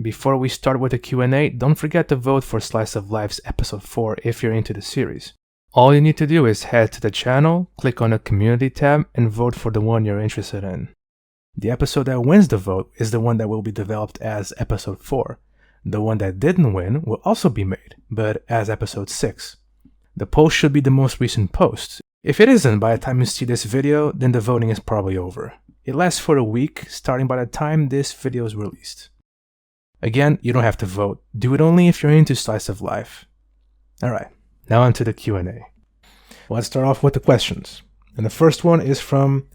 before we start with the Q&A, don't forget to vote for Slice of Life's episode 4 if you're into the series. All you need to do is head to the channel, click on the community tab, and vote for the one you're interested in. The episode that wins the vote is the one that will be developed as episode 4. The one that didn't win will also be made, but as episode 6. The post should be the most recent post. If it isn't by the time you see this video, then the voting is probably over. It lasts for a week, starting by the time this video is released. Again, you don't have to vote. Do it only if you're into Slice of Life. Alright, now onto the Q&A. Let's start off with the questions. And the first one is from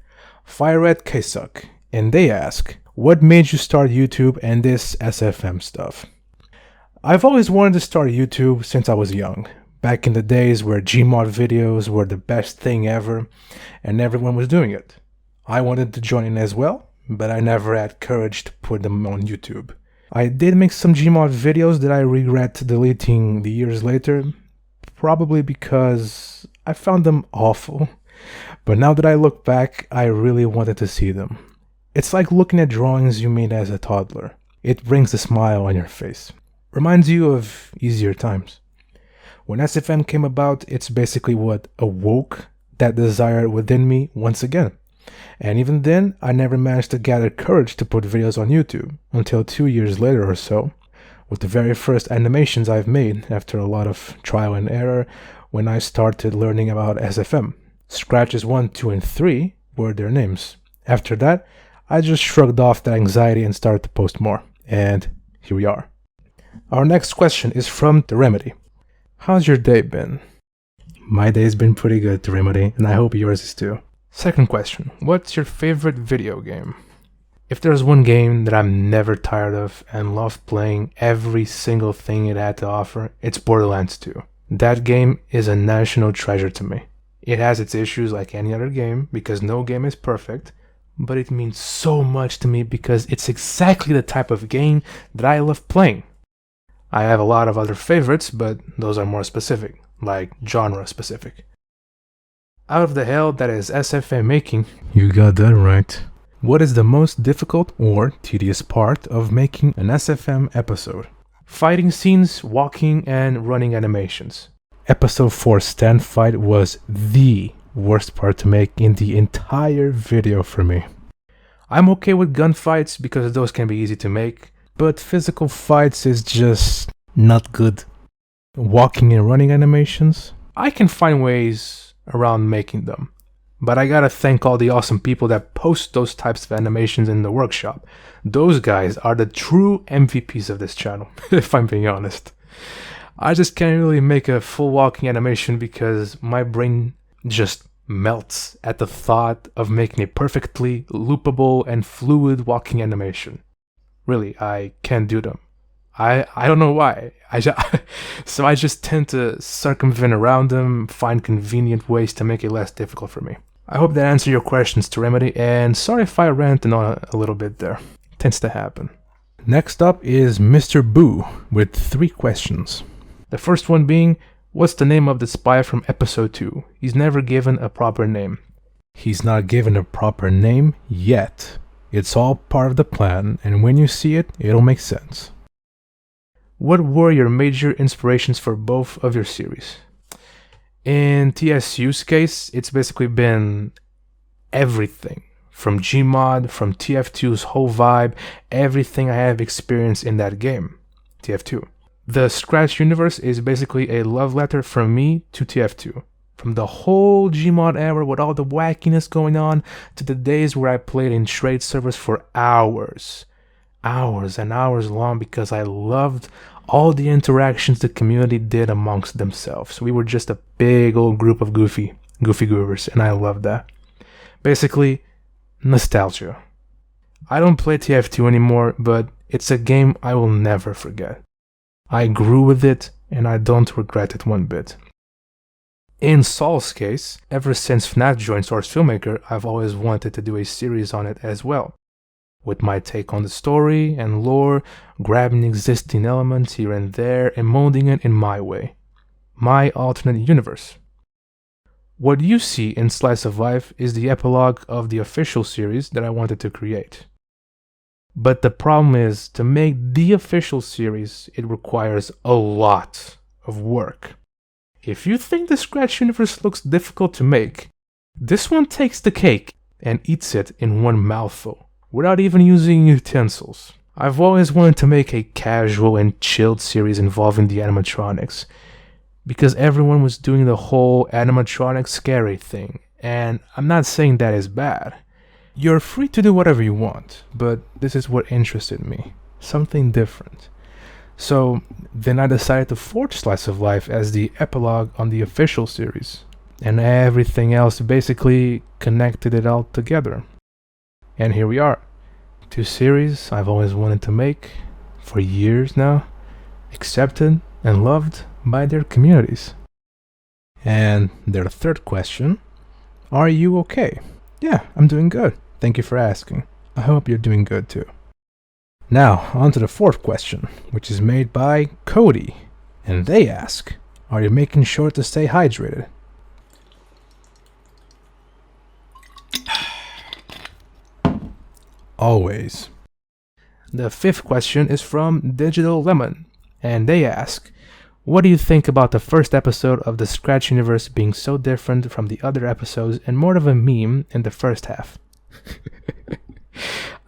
Fanart Showcase, and they ask, what made you start YouTube and this SFM stuff? I've always wanted to start YouTube since I was young. Back in the days where Gmod videos were the best thing ever and everyone was doing it. I wanted to join in as well, but I never had courage to put them on YouTube. I did make some Gmod videos that I regret deleting the years later, probably because I found them awful. But now that I look back, I really wanted to see them. It's like looking at drawings you made as a toddler. It brings a smile on your face. Reminds you of easier times. When SFM came about, it's basically what awoke that desire within me once again. And even then, I never managed to gather courage to put videos on YouTube until 2 years later or so, with the very first animations I've made after a lot of trial and error when I started learning about SFM. Scratches 1, 2, and 3 were their names. After that, I just shrugged off that anxiety and started to post more. And here we are. Our next question is from The Remedy. How's your day been? My day's been pretty good, The Remedy, and I hope yours is too. Second question, what's your favorite video game? If there's one game that I'm never tired of and love playing every single thing it had to offer, it's Borderlands 2. That game is a national treasure to me. It has its issues like any other game, because no game is perfect, but it means so much to me because it's exactly the type of game that I love playing. I have a lot of other favorites, but those are more specific, like genre specific. Out of the hell that is SFM making, you got that right. What is the most difficult or tedious part of making an SFM episode? Fighting scenes, walking, and running animations. Episode 4 stand fight was the worst part to make in the entire video for me. I'm okay with gunfights because those can be easy to make, but physical fights is just not good. Walking and running animations, I can find ways around making them. But I gotta thank all the awesome people that post those types of animations in the workshop. Those guys are the true MVPs of this channel, if I'm being honest. I just can't really make a full walking animation because my brain just melts at the thought of making a perfectly loopable and fluid walking animation. Really, I can't do them. I don't know why. So I just tend to circumvent around them, find convenient ways to make it less difficult for me. I hope that answered your questions, To Remedy, and sorry if I ranted on a little bit there. Tends to happen. Next up is Mr. Boo with 3 questions. The first one being, what's the name of the spy from episode 2? He's never given a proper name. He's not given a proper name yet. It's all part of the plan, and when you see it, it'll make sense. What were your major inspirations for both of your series? In TSU's case, it's basically been everything. From Gmod, from TF2's whole vibe, everything I have experienced in that game, TF2. The Scratch universe is basically a love letter from me to TF2. From the whole Gmod era with all the wackiness going on, to the days where I played in trade servers for hours and hours long because I loved all the interactions the community did amongst themselves. We were just a big old group of goofy goovers, and I loved that. Basically, nostalgia. I don't play TF2 anymore, but it's a game I will never forget. I grew with it, and I don't regret it one bit. In S.o.L's case, ever since FNAF joined Source Filmmaker, I've always wanted to do a series on it as well. With my take on the story and lore, grabbing existing elements here and there and molding it in my way. My alternate universe. What you see in Slice of Life is the epilogue of the official series that I wanted to create. But the problem is, to make the official series, it requires a lot of work. If you think the Scratch universe looks difficult to make, this one takes the cake and eats it in one mouthful, without even using utensils. I've always wanted to make a casual and chilled series involving the animatronics, because everyone was doing the whole animatronic scary thing, and I'm not saying that is bad. You're free to do whatever you want, but this is what interested me, something different. So then I decided to forge Slice of Life as the epilogue on the official series, and everything else basically connected it all together. And here we are. 2 series I've always wanted to make for years now, accepted and loved by their communities. And their third question, are you okay? Yeah, I'm doing good. Thank you for asking. I hope you're doing good too. Now, on to the fourth question, which is made by Cody. And they ask, are you making sure to stay hydrated? Always. The fifth question is from Digital Lemon, and they ask, what do you think about the first episode of the Scratch universe being so different from the other episodes and more of a meme in the first half?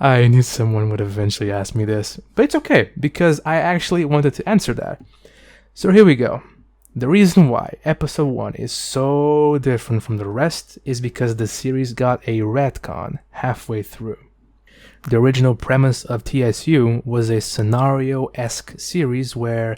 I knew someone would eventually ask me this, but it's okay, because I actually wanted to answer that. So here we go. The reason why episode 1 is so different from the rest is because the series got a retcon halfway through. The original premise of TSU was a scenario-esque series where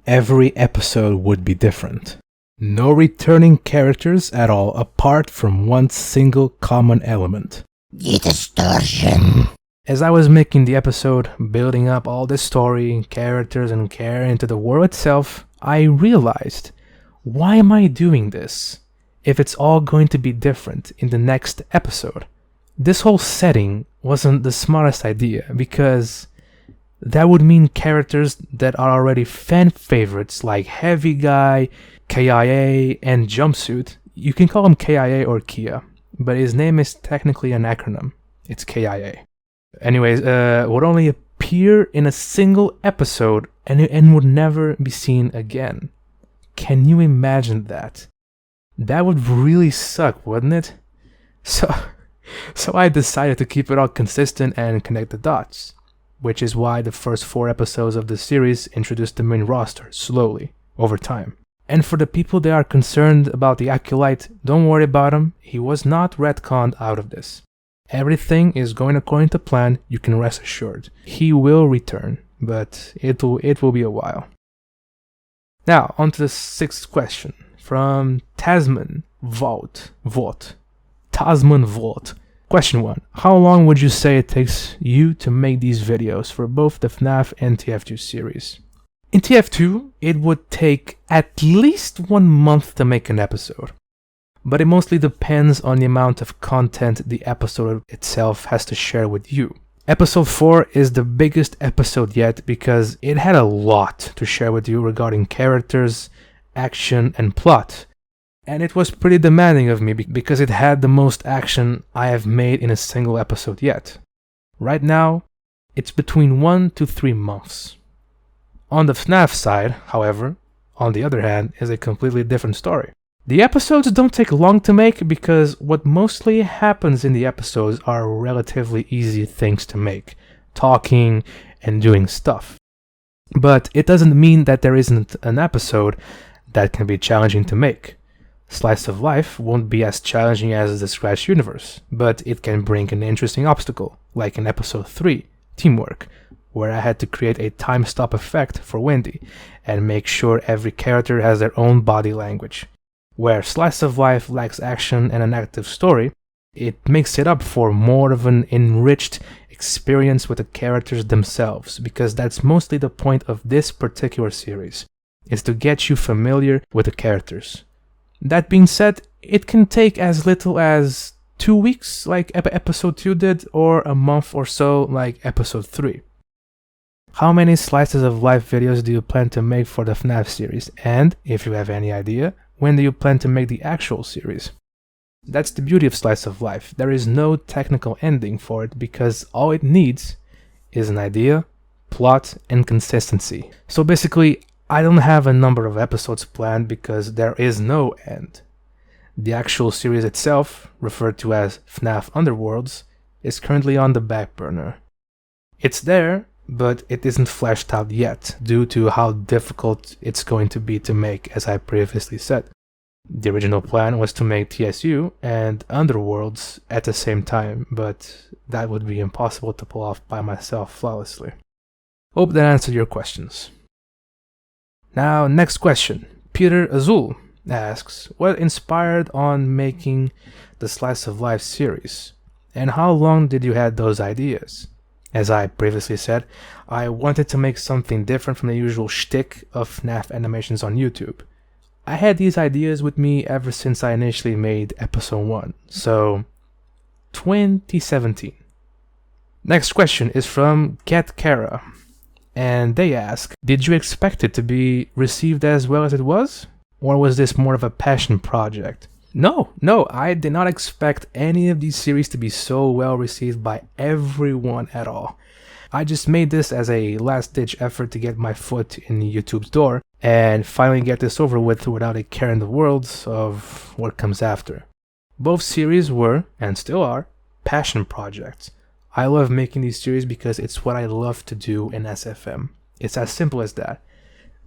every episode would be different. No returning characters at all apart from one single common element. The distortion. As I was making the episode, building up all the story, characters, and care into the world itself, I realized, why am I doing this if it's all going to be different in the next episode? This whole setting wasn't the smartest idea, because that would mean characters that are already fan favorites like Heavy Guy, KIA, and Jumpsuit. You can call him KIA or Kia, but his name is technically an acronym. It's KIA. Anyways, would only appear in a single episode and would never be seen again. Can you imagine that? That would really suck, wouldn't it? So I decided to keep it all consistent and connect the dots, which is why the first 4 episodes of the series introduced the main roster slowly, over time. And for the people that are concerned about the Acoleyet, don't worry about him, he was not retconned out of this. Everything is going according to plan, you can rest assured. He will return, but it will be a while. Now, on to the 6th question, from Tasman Vote. Tasman Vote. Question 1. How long would you say it takes you to make these videos for both the FNAF and TF2 series? In TF2, it would take at least 1 month to make an episode. But it mostly depends on the amount of content the episode itself has to share with you. Episode 4 is the biggest episode yet because it had a lot to share with you regarding characters, action, and plot. And it was pretty demanding of me because it had the most action I have made in a single episode yet. Right now, it's between 1 to 3 months. On the FNAF side, however, on the other hand, is a completely different story. The episodes don't take long to make because what mostly happens in the episodes are relatively easy things to make, talking and doing stuff. But it doesn't mean that there isn't an episode that can be challenging to make. Slice of Life won't be as challenging as the Scratch universe, but it can bring an interesting obstacle, like in episode 3, Teamwork, where I had to create a time stop effect for Wendy and make sure every character has their own body language. Where Slice of Life lacks action and an active story, it makes it up for more of an enriched experience with the characters themselves, because that's mostly the point of this particular series, is to get you familiar with the characters. That being said, it can take as little as 2 weeks like episode 2 did, or a month or so like episode 3. How many Slices of Life videos do you plan to make for the FNAF series? And, if you have any idea, when do you plan to make the actual series? That's the beauty of Slice of Life. There is no technical ending for it because all it needs is an idea, plot, and consistency. So basically, I don't have a number of episodes planned because there is no end. The actual series itself, referred to as FNAF Underworlds, is currently on the back burner. It's there, but it isn't fleshed out yet due to how difficult it's going to be to make, as I previously said. The original plan was to make TSU and Underworlds at the same time, but that would be impossible to pull off by myself flawlessly. Hope that answered your questions. Now, next question. Peter Azul asks, what inspired on making the Slice of Life series? And how long did you have those ideas? As I previously said, I wanted to make something different from the usual shtick of FNAF animations on YouTube. I had these ideas with me ever since I initially made episode 1, so 2017. Next question is from Cat Kara, and they ask, did you expect it to be received as well as it was? Or was this more of a passion project? No, I did not expect any of these series to be so well received by everyone at all. I just made this as a last-ditch effort to get my foot in YouTube's door and finally get this over with without a care in the world of what comes after. Both series were, and still are, passion projects. I love making these series because it's what I love to do in SFM. It's as simple as that.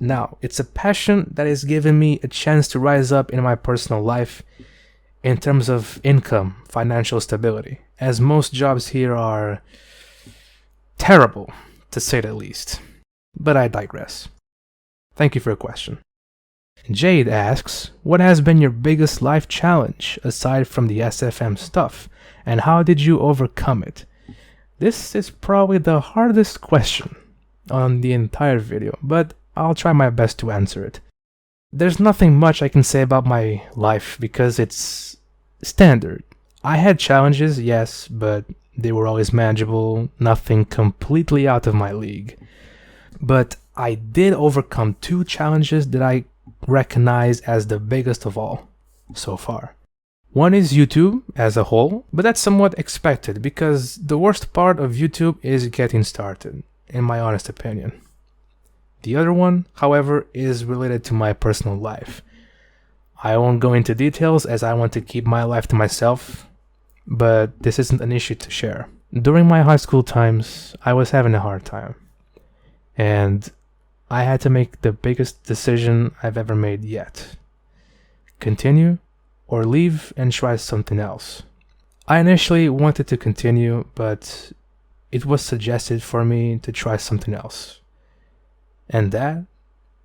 Now, it's a passion that has given me a chance to rise up in my personal life in terms of income, financial stability, as most jobs here are terrible, to say the least. But I digress. Thank you for your question. Jade asks, what has been your biggest life challenge aside from the SFM stuff, and how did you overcome it? This is probably the hardest question on the entire video, but I'll try my best to answer it. There's nothing much I can say about my life because it's standard. I had challenges, yes, but they were always manageable, nothing completely out of my league. But I did overcome 2 challenges that I recognize as the biggest of all so far. One is YouTube as a whole, but that's somewhat expected because the worst part of YouTube is getting started, in my honest opinion. The other one, however, is related to my personal life. I won't go into details as I want to keep my life to myself, but this isn't an issue to share. During my high school times, I was having a hard time, and I had to make the biggest decision I've ever made yet. Continue or leave and try something else. I initially wanted to continue, but it was suggested for me to try something else. And that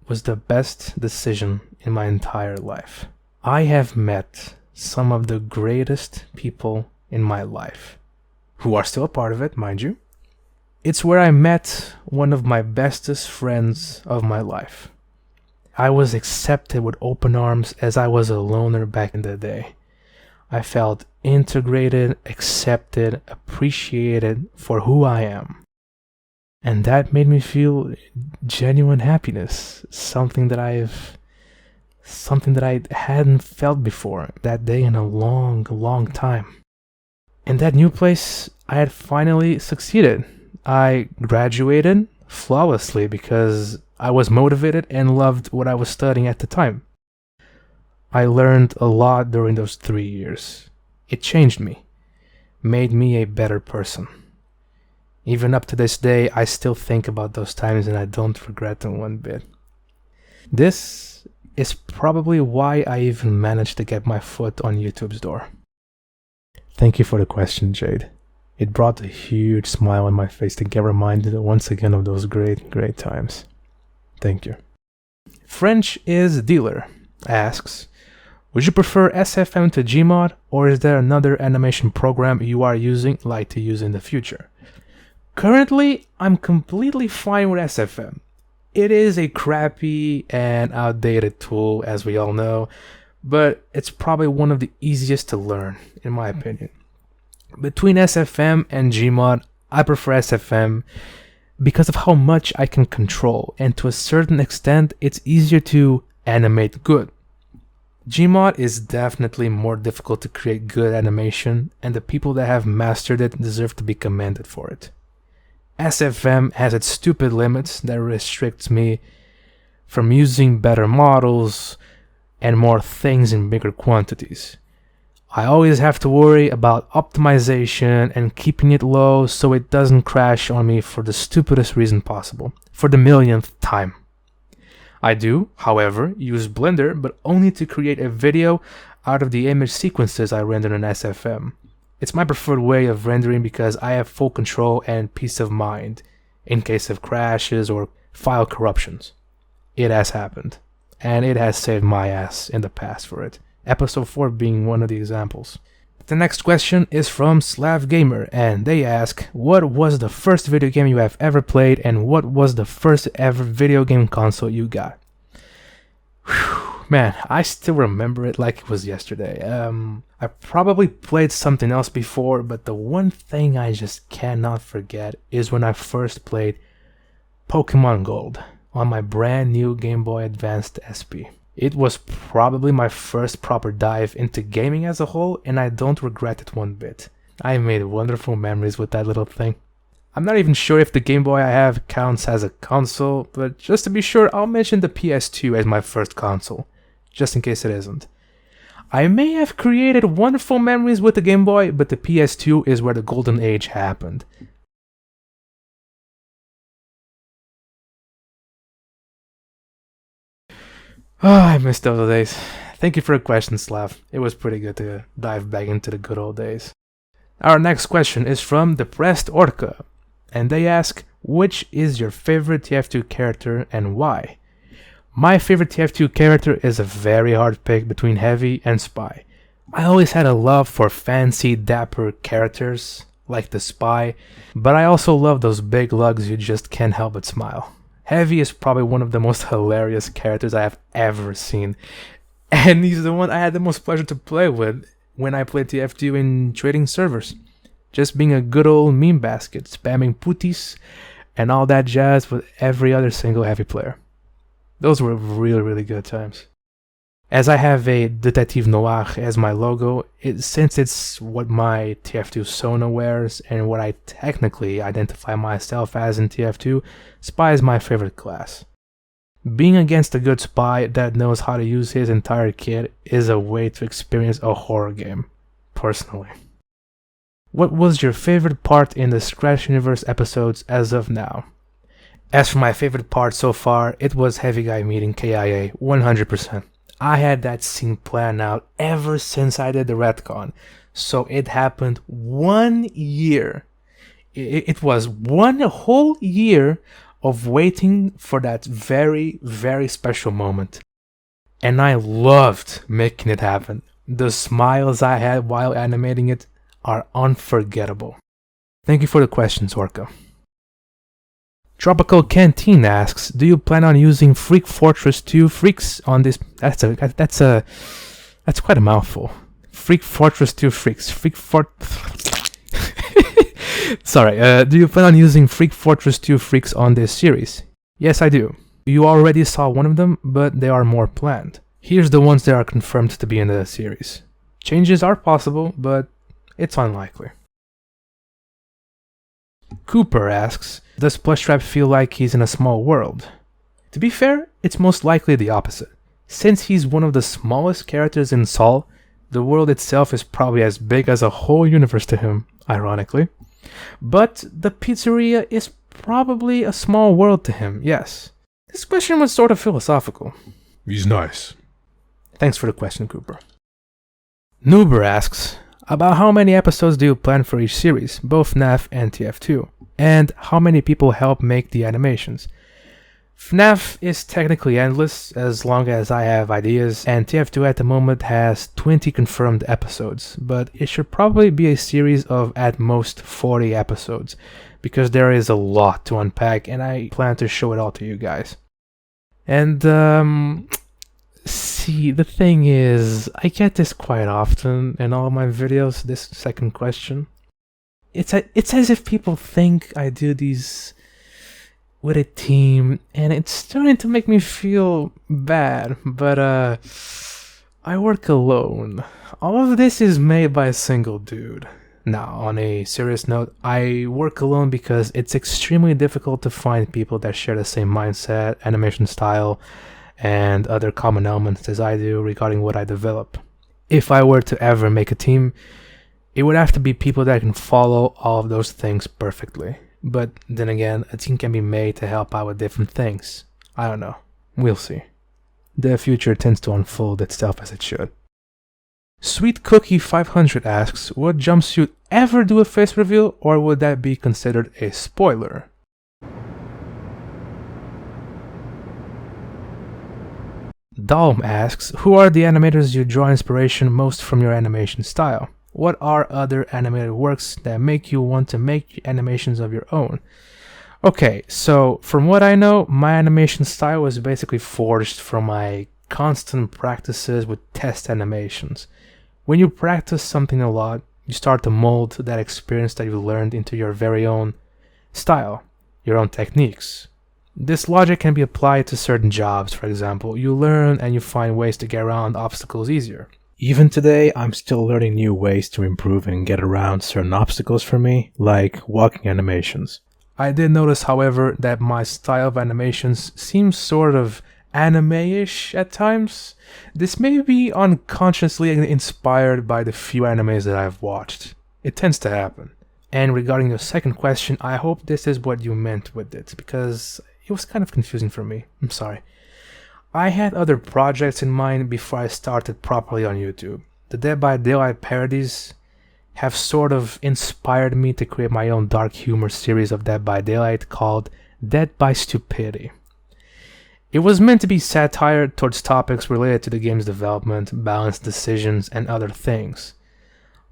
was the best decision in my entire life. I have met some of the greatest people in my life, who are still a part of it, mind you. It's where I met one of my bestest friends of my life. I was accepted with open arms as I was a loner back in the day. I felt integrated, accepted, appreciated for who I am. And that made me feel genuine happiness, something that I hadn't felt before that day in a long time. In that new place, I had finally succeeded. I graduated flawlessly because I was motivated and loved what I was studying at the time. I learned a lot during those 3 years. It changed me, made me a better person. Even up to this day, I still think about those times and I don't regret them one bit. This is probably why I even managed to get my foot on YouTube's door. Thank you for the question, Jade. It brought a huge smile on my face to get reminded once again of those great times. Thank you. French is Dealer asks, would you prefer SFM to Gmod, or is there another animation program you are like to use in the future? Currently, I'm completely fine with SFM. It is a crappy and outdated tool, as we all know, but it's probably one of the easiest to learn, in my opinion. Between SFM and Gmod, I prefer SFM because of how much I can control, and to a certain extent, it's easier to animate good. Gmod is definitely more difficult to create good animation, and the people that have mastered it deserve to be commended for it. SFM has its stupid limits that restricts me from using better models and more things in bigger quantities. I always have to worry about optimization and keeping it low so it doesn't crash on me for the stupidest reason possible, for the millionth time. I do, however, use Blender, but only to create a video out of the image sequences I render in SFM. It's my preferred way of rendering because I have full control and peace of mind in case of crashes or file corruptions. It has happened, and it has saved my ass in the past for it. Episode 4 being one of the examples. The next question is from Slav Gamer, and they ask, what was the first video game you have ever played, and what was the first ever video game console you got? Whew, man, I still remember it like it was yesterday. I probably played something else before, but the one thing I just cannot forget is when I first played Pokemon Gold on my brand new Game Boy Advanced SP. It was probably my first proper dive into gaming as a whole, and I don't regret it one bit. I made wonderful memories with that little thing. I'm not even sure if the Game Boy I have counts as a console, but just to be sure, I'll mention the PS2 as my first console, just in case it isn't. I may have created wonderful memories with the Game Boy, but the PS2 is where the golden age happened. Oh, I missed those days. Thank you for the question, Slav. It was pretty good to dive back into the good old days. Our next question is from Depressed Orca, and they ask, which is your favorite TF2 character and why? My favorite TF2 character is a very hard pick between Heavy and Spy. I always had a love for fancy, dapper characters like the Spy, but I also love those big lugs you just can't help but smile. Heavy is probably one of the most hilarious characters I have ever seen, and he's the one I had the most pleasure to play with when I played TF2 in trading servers. Just being a good old meme basket, spamming putis and all that jazz with every other single Heavy player. Those were really good times. As I have a Detective Noir as my logo, since it's what my TF2 Sona wears and what I technically identify myself as in TF2, Spy is my favorite class. Being against a good Spy that knows how to use his entire kit is a way to experience a horror game, personally. What was your favorite part in the Scratch Universe episodes as of now? As for my favorite part so far, it was Heavy Guy meeting KIA, 100%. I had that scene planned out ever since I did the retcon, so it happened 1 year. It was 1 whole year of waiting for that very special moment. And I loved making it happen. The smiles I had while animating it are unforgettable. Thank you for the questions, Orca. Tropical Canteen asks, do you plan on using Freak Fortress 2 Freaks on this? That's quite a mouthful. Freak Fortress 2 Freaks. Sorry, do you plan on using Freak Fortress 2 Freaks on this series? Yes, I do. You already saw one of them, but there are more planned. Here's the ones that are confirmed to be in the series. Changes are possible, but it's unlikely. Cooper asks, does Plushtrap feel like he's in a small world? To be fair, it's most likely the opposite. Since he's one of the smallest characters in S.o.L, the world itself is probably as big as a whole universe to him, ironically. But the pizzeria is probably a small world to him, yes. This question was sort of philosophical. He's nice. Thanks for the question, Cooper. Noober asks, about how many episodes do you plan for each series, both FNAF and TF2? And how many people help make the animations? FNAF is technically endless as long as I have ideas, and TF2 at the moment has 20 confirmed episodes, but it should probably be a series of at most 40 episodes, because there is a lot to unpack and I plan to show it all to you guys. And see, the thing is, I get this quite often in all my videos, this second question. It's as if people think I do these with a team, and it's starting to make me feel bad, but I work alone. All of this is made by a single dude. Now, on a serious note, I work alone because it's extremely difficult to find people that share the same mindset, animation style, and other common elements as I do regarding what I develop. If I were to ever make a team, it would have to be people that can follow all of those things perfectly. But then again, a team can be made to help out with different things. I don't know. We'll see. The future tends to unfold itself as it should. Sweet Cookie 500 asks, would Jumpsuit ever do a face reveal, or would that be considered a spoiler? Dalm asks, who are the animators you draw inspiration most from your animation style? What are other animated works that make you want to make animations of your own? Okay, so from what I know, my animation style was basically forged from my constant practices with test animations. When you practice something a lot, you start to mold that experience that you learned into your very own style, your own techniques. This logic can be applied to certain jobs. For example, you learn and you find ways to get around obstacles easier. Even today, I'm still learning new ways to improve and get around certain obstacles for me, like walking animations. I did notice, however, that my style of animations seems sort of anime-ish at times. This may be unconsciously inspired by the few animes that I've watched. It tends to happen. And regarding your second question, I hope this is what you meant with it, because it was kind of confusing for me. I'm sorry. I had other projects in mind before I started properly on YouTube. The Dead by Daylight parodies have sort of inspired me to create my own dark humor series of Dead by Daylight called Dead by Stupidity. It was meant to be satire towards topics related to the game's development, balanced decisions, and other things.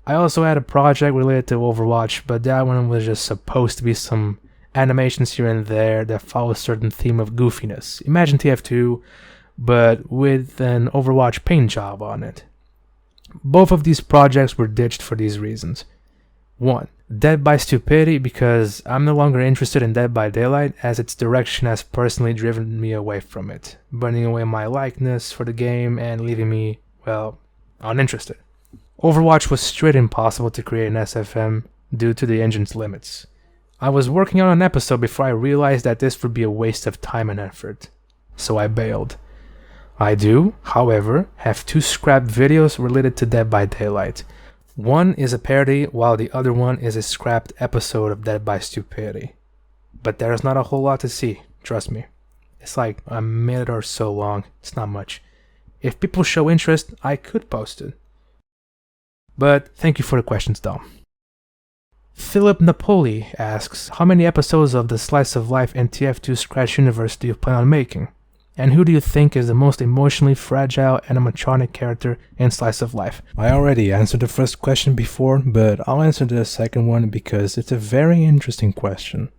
I also had a project related to Overwatch, but that one was just supposed to be some animations here and there that follow a certain theme of goofiness. Imagine TF2, but with an Overwatch paint job on it. Both of these projects were ditched for these reasons. 1. Dead by Stupidity, because I'm no longer interested in Dead by Daylight, as its direction has personally driven me away from it, burning away my likeness for the game and leaving me, well, uninterested. Overwatch was straight impossible to create an SFM due to the engine's limits. I was working on an episode before I realized that this would be a waste of time and effort, so I bailed. I do, however, have 2 scrapped videos related to Dead by Daylight. One is a parody, while the other one is a scrapped episode of Dead by Stupidity. But there's not a whole lot to see, trust me. It's like a minute or so long, it's not much. If people show interest, I could post it. But thank you for the questions, though. Philip Napoli asks, how many episodes of the Slice of Life and TF2 Scratch universe do you plan on making? And who do you think is the most emotionally fragile animatronic character in Slice of Life? I already answered the first question before, but I'll answer the second one because it's a very interesting question.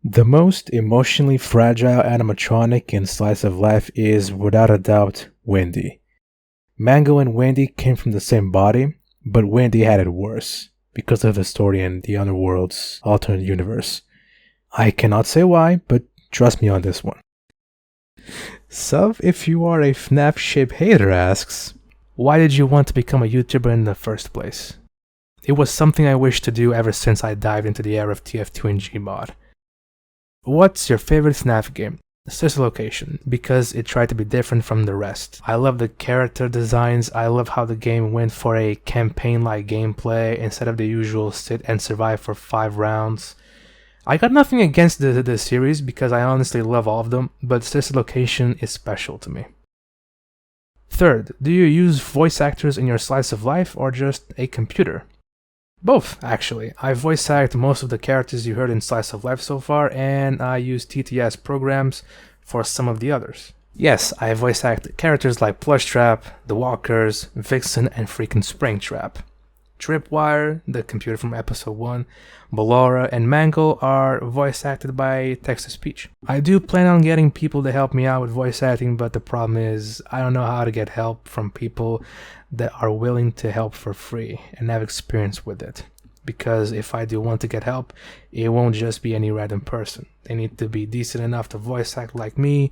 The most emotionally fragile animatronic in Slice of Life is, without a doubt, Wendy. Mango and Wendy came from the same body, but Wendy had it worse because of the story in the Underworld's alternate universe. I cannot say why, but trust me on this one. Sub, if you are a FNAF shape hater, asks, why did you want to become a YouTuber in the first place? It was something I wished to do ever since I dived into the era of TF2 and Gmod. What's your favorite FNAF game? Sister Location, because it tried to be different from the rest. I love the character designs, I love how the game went for a campaign-like gameplay instead of the usual sit and survive for 5 rounds. I got nothing against the series because I honestly love all of them, but Sister Location is special to me. Third, do you use voice actors in your Slice of Life or just a computer? Both, actually. I voice act most of the characters you heard in Slice of Life so far, and I use TTS programs for some of the others. Yes, I voice act characters like Plushtrap, the Walkers, Vixen, and freaking Springtrap. Tripwire, the computer from episode 1, Ballora, and Mangle are voice acted by text-to-speech. I do plan on getting people to help me out with voice acting, but the problem is I don't know how to get help from people that are willing to help for free and have experience with it. Because if I do want to get help, it won't just be any random person. They need to be decent enough to voice act like me,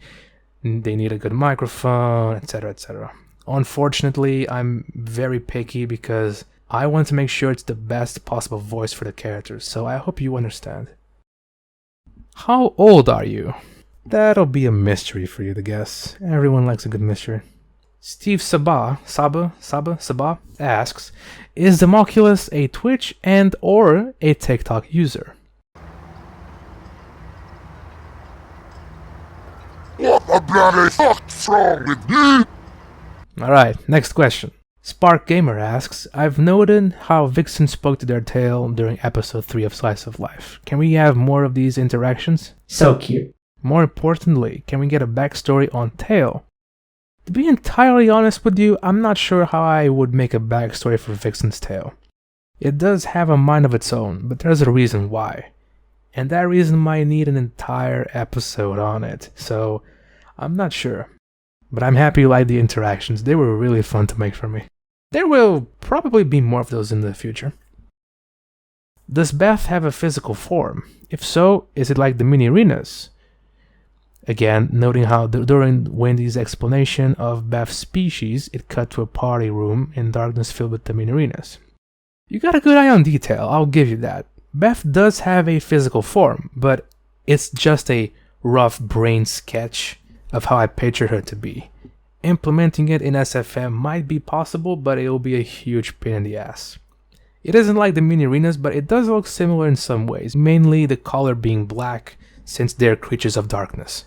they need a good microphone, etc, etc. Unfortunately, I'm very picky because I want to make sure it's the best possible voice for the characters, so I hope you understand. How old are you? That'll be a mystery for you to guess. Everyone likes a good mystery. Steve Sabah asks, is Democulus a Twitch and or a TikTok user? What the bloody fuck's wrong with you? Alright, next question. Spark Gamer asks, I've noted how Vixen spoke to their tail during episode 3 of Slice of Life. Can we have more of these interactions? So cute. More importantly, can we get a backstory on Tail? To be entirely honest with you, I'm not sure how I would make a backstory for Vixen's Tail. It does have a mind of its own, but there's a reason why. And that reason might need an entire episode on it, so I'm not sure. But I'm happy you liked the interactions, they were really fun to make for me. There will probably be more of those in the future. Does Beth have a physical form? If so, is it like the mini-arenas? Again, noting how during Wendy's explanation of Beth's species, it cut to a party room in darkness filled with the mini-arenas. You got a good eye on detail, I'll give you that. Beth does have a physical form, but it's just a rough brain sketch of how I picture her to be. Implementing it in SFM might be possible, but it will be a huge pain in the ass. It isn't like the mini-arenas, but it does look similar in some ways, mainly the color being black, since they're creatures of darkness.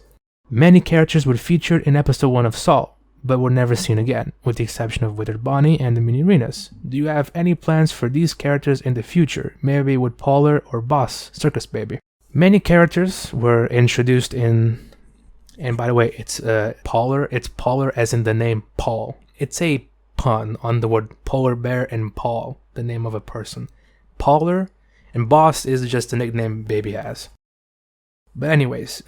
Many characters were featured in episode 1 of S.o.L, but were never seen again, with the exception of Withered Bonnie and the mini-arenas. Do you have any plans for these characters in the future, maybe with Polar or Boss, Circus Baby? Many characters were introduced in... And by the way, it's Polar as in the name Paul. It's a pun on the word polar bear and Paul, the name of a person. Polar and Boss is just a nickname Baby has. But anyways,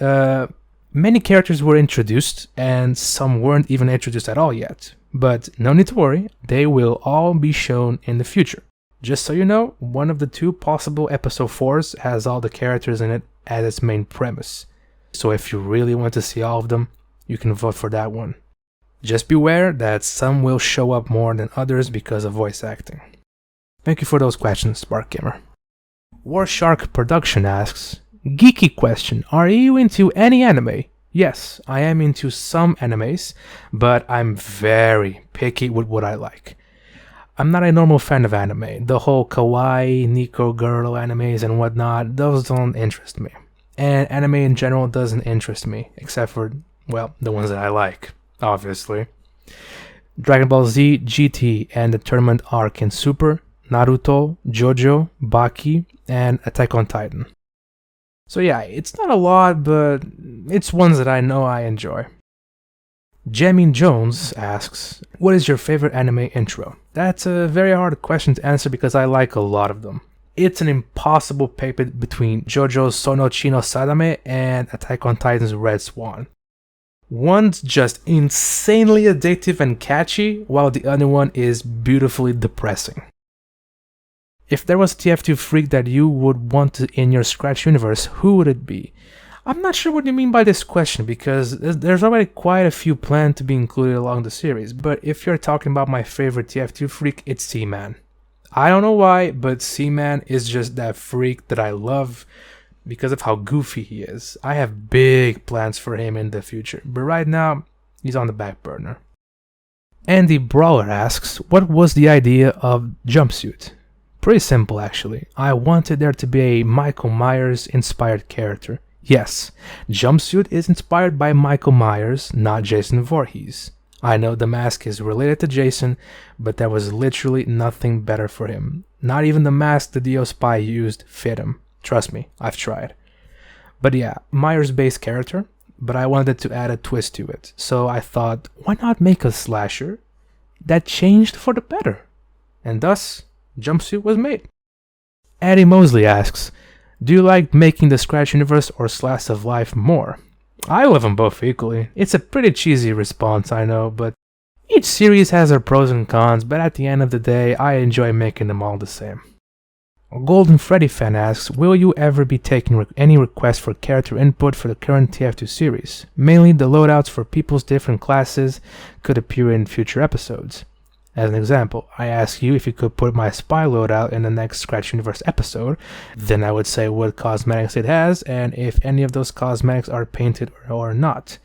many characters were introduced and some weren't even introduced at all yet. But no need to worry, they will all be shown in the future. Just so you know, one of the 2 possible episode 4s has all the characters in it as its main premise. So if you really want to see all of them, you can vote for that one. Just beware that some will show up more than others because of voice acting. Thank you for those questions, Spark Gamer. Warshark Production asks, geeky question, are you into any anime? Yes, I am into some animes, but I'm very picky with what I like. I'm not a normal fan of anime. The whole kawaii, Nico girl animes and whatnot, those don't interest me. And anime in general doesn't interest me, except for, well, the ones that I like, obviously. Dragon Ball Z, GT, and the tournament arc in Super, Naruto, JoJo, Baki, and Attack on Titan. So yeah, it's not a lot, but it's ones that I know I enjoy. Jamin Jones asks, what is your favorite anime intro? That's a very hard question to answer because I like a lot of them. It's an impossible pick between JoJo's Sono Chino Sadame and Attack on Titan's Red Swan. One's just insanely addictive and catchy, while the other one is beautifully depressing. If there was a TF2 freak that you would want to in your Scratch universe, who would it be? I'm not sure what you mean by this question because there's already quite a few planned to be included along the series, but if you're talking about my favorite TF2 freak, it's Seaman. I don't know why, but Seaman is just that freak that I love because of how goofy he is. I have big plans for him in the future, but right now, he's on the back burner. Andy Brawler asks, what was the idea of Jumpsuit? Pretty simple actually. I wanted there to be a Michael Myers inspired character. Yes, Jumpsuit is inspired by Michael Myers, not Jason Voorhees. I know the mask is related to Jason, but there was literally nothing better for him. Not even the mask the Dio Spy used fit him. Trust me, I've tried. But yeah, Myers-based character, but I wanted to add a twist to it. So I thought, why not make a slasher that changed for the better? And thus, Jumpsuit was made. Eddie Mosley asks, do you like making the Scratch universe or Slice of Life more? I love them both equally. It's a pretty cheesy response, I know, but each series has their pros and cons, but at the end of the day, I enjoy making them all the same. Golden Freddy fan asks, will you ever be taking any requests for character input for the current TF2 series? Mainly the loadouts for people's different classes could appear in future episodes. As an example, I ask you if you could put my spy loadout in the next Scratch Universe episode, then I would say what cosmetics it has and if any of those cosmetics are painted or not.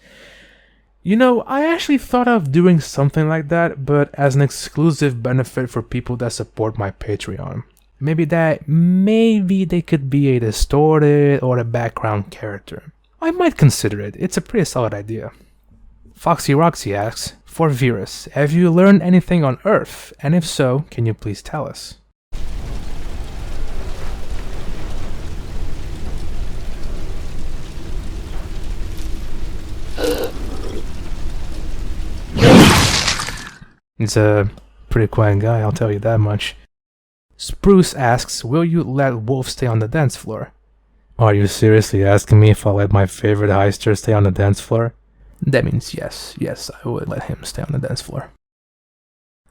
You know, I actually thought of doing something like that, but as an exclusive benefit for people that support my Patreon. Maybe they could be a distorted or a background character. I might consider it. It's a pretty solid idea. Foxy Roxy asks, for Veerus, have you learned anything on Earth? And if so, can you please tell us? He's a pretty quiet guy, I'll tell you that much. Spruce asks, will you let Wolf stay on the dance floor? Are you seriously asking me if I'll let my favorite heister stay on the dance floor? That means yes, I would let him stay on the dance floor.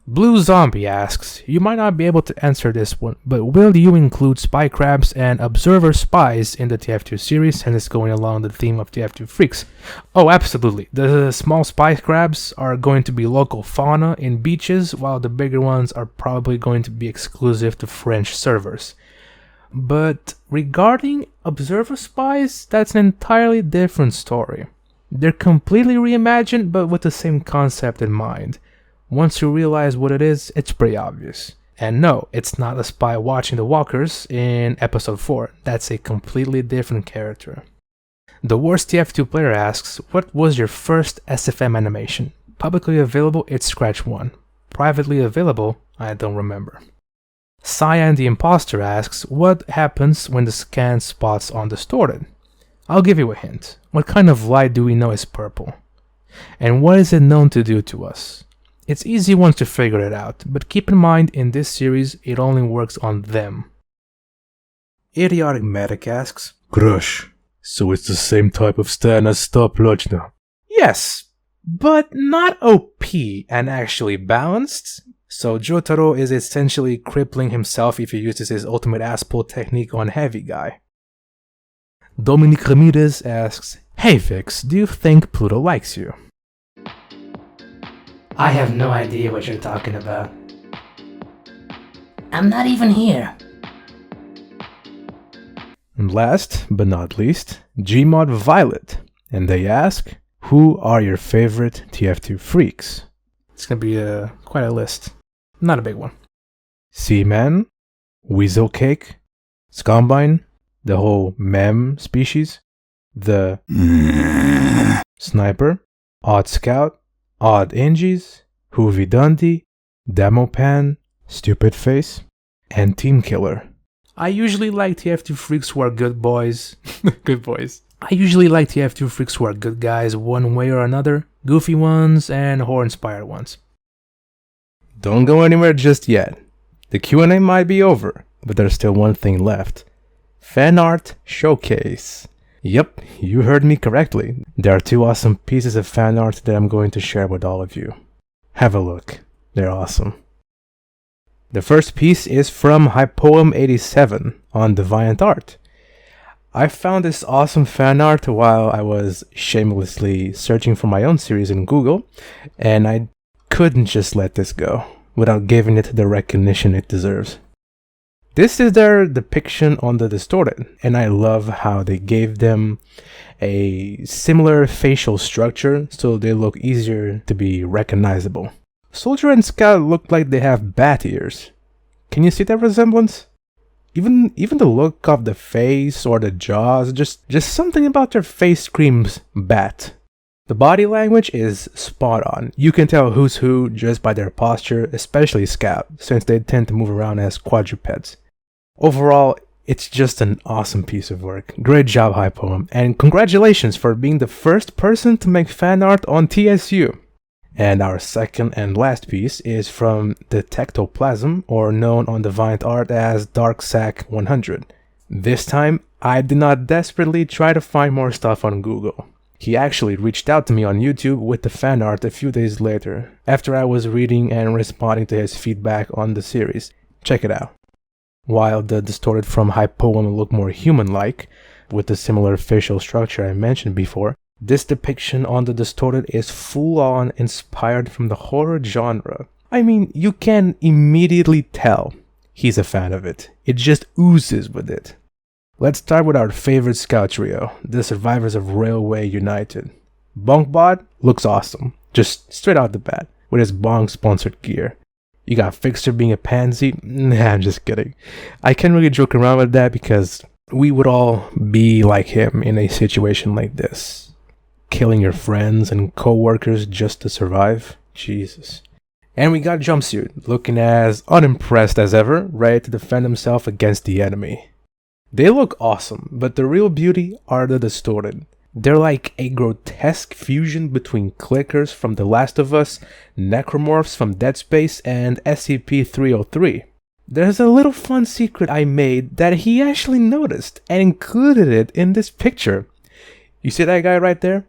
Blue Zombie asks, you might not be able to answer this one, but will you include spy crabs and observer spies in the TF2 series and it's going along the theme of TF2 Freaks? Oh, absolutely. The small spy crabs are going to be local fauna in beaches, while the bigger ones are probably going to be exclusive to French servers. But regarding observer spies, that's an entirely different story. They're completely reimagined, but with the same concept in mind. Once you realize what it is, it's pretty obvious. And no, it's not a spy watching the walkers in episode 4. That's a completely different character. The Worst TF2 player asks, what was your first SFM animation? Publicly available, it's Scratch 1. Privately available, I don't remember. Cyan the Imposter asks, what happens when the scan spots on distorted? I'll give you a hint. What kind of light do we know is purple? And what is it known to do to us? It's easy once you figure it out, but keep in mind in this series it only works on them. Idiotic Medic asks, Crush, so it's the same type of stand as Stop Lochna? Yes, but not OP and actually balanced. So Jotaro is essentially crippling himself if he uses his ultimate ass pull technique on Heavy Guy. Dominic Ramirez asks, hey Vix, do you think Pluto likes you? I have no idea what you're talking about. I'm not even here. And last but not least, Gmod Violet, and they ask, who are your favorite TF2 freaks? It's gonna be quite a list. Not a big one. Seaman, Weasel Cake, Scombine, the whole mem species, the Sniper, Odd Scout, Odd Angies, Hoovy Dundee, Demopan, Stupid Face, and Team Killer. I usually like TF2 freaks who are good boys. Good boys. I usually like TF2 freaks who are good guys one way or another, goofy ones and horror-inspired ones. Don't go anywhere just yet. The Q&A might be over, but there's still one thing left. Fanart Showcase. Yep, you heard me correctly. There are 2 awesome pieces of fan art that I'm going to share with all of you. Have a look. They're awesome. The first piece is from Hypoem87 on DeviantArt. I found this awesome fan art while I was shamelessly searching for my own series in Google, and I couldn't just let this go without giving it the recognition it deserves. This is their depiction on the Distorted, and I love how they gave them a similar facial structure so they look easier to be recognizable. Soldier and Scout look like they have bat ears. Can you see that resemblance? Even the look of the face or the jaws, just something about their face screams bat. The body language is spot on. You can tell who's who just by their posture, especially Scout, since they tend to move around as quadrupeds. Overall, it's just an awesome piece of work. Great job, Hypoem, and congratulations for being the first person to make fan art on TSU. And our second and last piece is from the Tectoplasm, or known on DeviantArt as Darksack100. This time, I did not desperately try to find more stuff on Google. He actually reached out to me on YouTube with the fan art a few days later, after I was reading and responding to his feedback on the series. Check it out. While the Distorted from Hypoem look more human-like, with the similar facial structure I mentioned before, this depiction on the Distorted is full-on inspired from the horror genre, I mean, you can immediately tell he's a fan of it. It just oozes with it. Let's start with our favorite scout trio, the survivors of Railway United. Bonkbot looks awesome, just straight out the bat, with his Bonk sponsored gear. You got Fixer being a pansy? Nah, I'm just kidding. I can't really joke around with that because we would all be like him in a situation like this. Killing your friends and co-workers just to survive? Jesus. And we got Jumpsuit, looking as unimpressed as ever, ready to defend himself against the enemy. They look awesome, but the real beauty are the distorted. They're like a grotesque fusion between clickers from The Last of Us, necromorphs from Dead Space, and SCP-303. There's a little fun secret I made that he actually noticed and included it in this picture. You see that guy right there?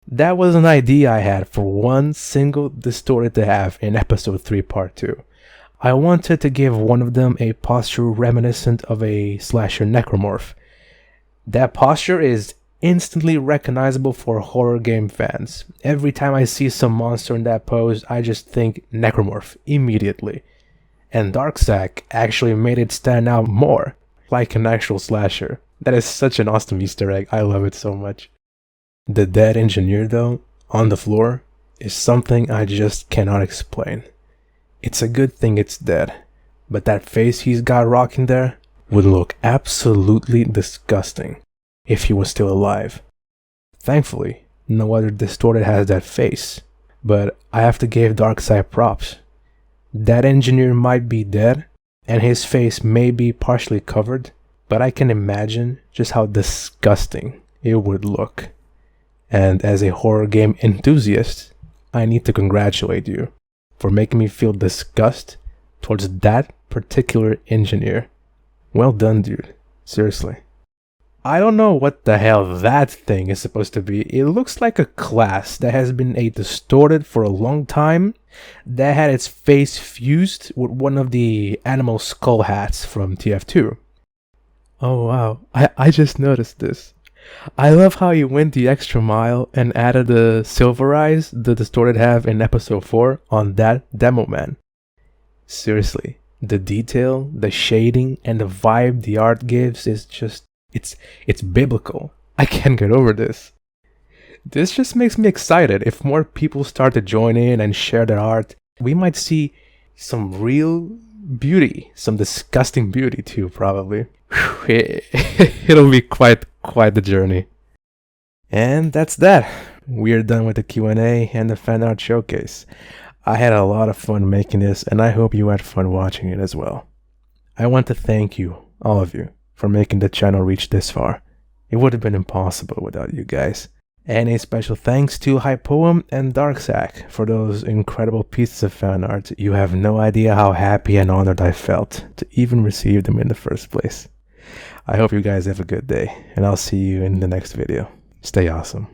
That was an idea I had for one single distorted to have in episode 3 part 2. I wanted to give one of them a posture reminiscent of a slasher necromorph. That posture is instantly recognizable for horror game fans. Every time I see some monster in that pose, I just think necromorph immediately. And Darksack actually made it stand out more, like an actual slasher. That is such an awesome Easter egg, I love it so much. The dead engineer though, on the floor, is something I just cannot explain. It's a good thing it's dead, but that face he's got rocking there would look absolutely disgusting if he was still alive. Thankfully, no other distorted has that face, but I have to give Darkseid props. That engineer might be dead, and his face may be partially covered, but I can imagine just how disgusting it would look. And as a horror game enthusiast, I need to congratulate you for making me feel disgust towards that particular engineer. Well done, dude. Seriously. I don't know what the hell that thing is supposed to be. It looks like a class that has been a distorted for a long time, that had its face fused with one of the animal skull hats from TF2. Oh wow, I just noticed this. I love how he went the extra mile and added the silver eyes the distorted have in episode 4 on that demo man. Seriously, the detail, the shading, and the vibe the art gives is just, it's biblical. I can't get over this. This just makes me excited. If more people start to join in and share their art, we might see some real beauty, some disgusting beauty too, probably. It'll be quite the journey. And that's that. We're done with the Q&A and the Fanart Showcase. I had a lot of fun making this, and I hope you had fun watching it as well. I want to thank you, all of you, for making the channel reach this far. It would have been impossible without you guys. And a special thanks to Hypoem and Darksack for those incredible pieces of fan art. You have no idea how happy and honored I felt to even receive them in the first place. I hope you guys have a good day, and I'll see you in the next video. Stay awesome.